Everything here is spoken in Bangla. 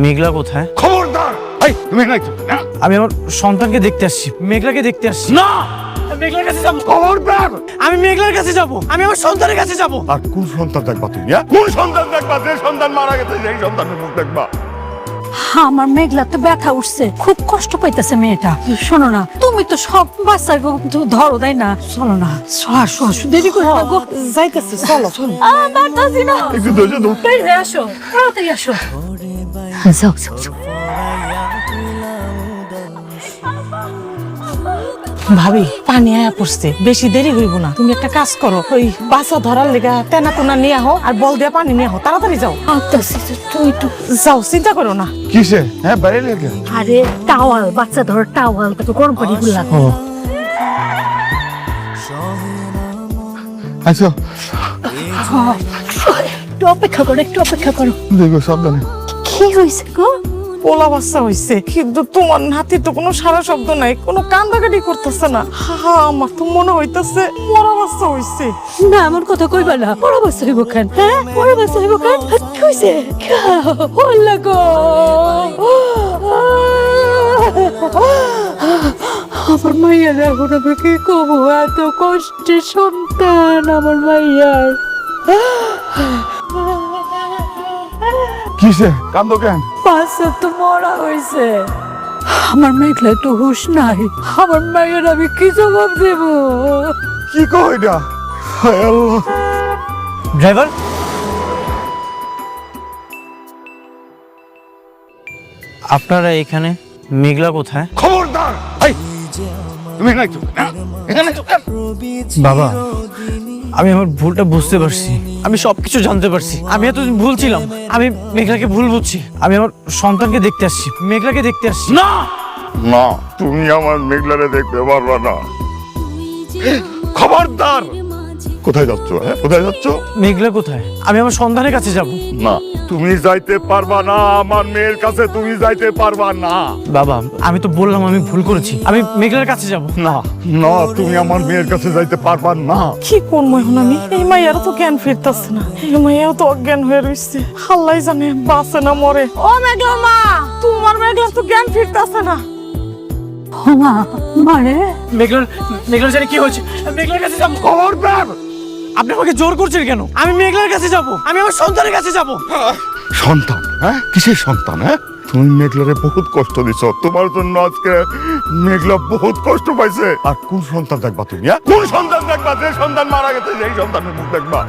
মেঘলা কোথায়? খবরদার! এই তুমি নাই তো না? আমি আমার সন্তানকে দেখতে আসছি, মেঘলাকে দেখতে আসছি। না! মেঘলার কাছে যাবো। খবরদার! আমি মেঘলার কাছে যাব, আমি আমার সন্তানের কাছে যাব। আর কোন সন্তান দেখবা তুমি? কোন সন্তান দেখবা? যে সন্তান মারা গেছে সেই সন্তানের মুখ দেখবা। আমার মেঘলা তো ব্যথা উঠছে, খুব কষ্ট পাইতেছে মেয়েটা। শোনো না, তুমি তো সব বাচ্চার ধরো তাই না? চলো না, আসো আসো, দেরি করে যাইতেছে, চলো চলো। পারতাছি না, একটু ধৈর্য ধর। তাড়াতাড়ি আসো, তাড়াতাড়ি আসো। যাও যাও যাও। ভাবি পানি আয়া পড়ছে, বেশি দেরি হইব না। তুমি একটা কাজ করো, ওই বাসা ধরার লেগা তেনা কোনা নিয়ে আহো আর বল দিয়ে পানি নিয়ে আহো, তাড়াতাড়ি যাও। আনতাছি তো, তুই তো যাও, চিন্তা করো না। কিসে? বাইরে লেগে। আরে টাওয়াল, বাচ্চা ধর টাওয়াল, তো গরম পানি গুলা। আচ্ছা একটু অপেক্ষা করো, একটু অপেক্ষা করো। দেখো সাবধানে। কি হয়েছে গো? পোলা বাচ্চা হইছে, কিন্তু তোমার নাতি তো কোনো সারা শব্দ নাই, কোনো কান্দাকাটি করতেছে না। হা আমার তো মনে হইতাছে মরা বাচ্চা হইছে। না, আমার কথা কইবা না। বড় বাচ্চা হইব কেন? হ্যাঁ, বড় বাচ্চা হইব কেন? কি হইছে? হল্লা গো, আমার মাইয়ার এখন আমি কি করবো? এত কষ্টের সন্তান আমার মাইয়ার। কিসে কান্দো কেন? বাচ্চা তো মরা হয়েছে। আমার মেঘলা একটু হুশ নাই। আমার মাইয়ার আমি কি জবাব দেব? কি কই এটা? হায় আল্লাহ! ড্রাইভার, আপনারা এখানে? মেঘলা কোথায়? খবরদার! এই তুমি নাই তো না? এখানে তো কেন? বাবা, আমি আমার ভুলটা বুঝতে পারছি, আমি সবকিছু জানতে পারছি। আমি এতদিন ভুল ছিলাম, আমি মেঘলাকে ভুল বুঝছি। আমি আমার সন্তানকে দেখতে আসছি, মেঘলাকে দেখতে আসছি। না না, তুমি আমার মেঘলারে দেখতে পারবা না। খবরদার! কোথায় যাচ্ছ? কোথায় যাচ্ছ? মেঘলা কোথায়? আমি আমার সন্তানের কাছে যাব। না, তুমি যাইতে পারবা না। আমার মেয়ের কাছে তুমি যাইতে পারবা না। বাবা, আমি তো বললাম আমি ভুল করেছি, আমি মেঘলার কাছে যাব। না না, তুমি আমার মেয়ের কাছে যাইতে পারবা না। কি করবো এখন আমি? এই মাইয়ারও তো জ্ঞান ফিরতেছে না, এই মাইয়াও তো অজ্ঞান হয়ে রয়েছে। আল্লাহ জানে বাঁচে না মরে। ও মেঘলা মা, তোমার মেঘলার তো জ্ঞান ফিরতেছে না। মা, মারে মেঘলার জানি কি হয়েছে, মেঘলার কাছে যাব। খবরদার! আপনি আমাকে জোর করছেন কেন? আমি মেঘলার কাছে যাব, আমি আমার সন্তানের কাছে যাব। সন্তান? কিসের সন্তান? তুমি মেঘলারে বহুত কষ্ট দিছ। তোমার জন্য আজকে মেঘলা বহুত কষ্ট পাইছে। আর কোন সন্তান দেখবা তুমি? কোন সন্তান দেখবা? যে সন্তান মারা গেছে সেই সন্তানের মুখ দেখবা।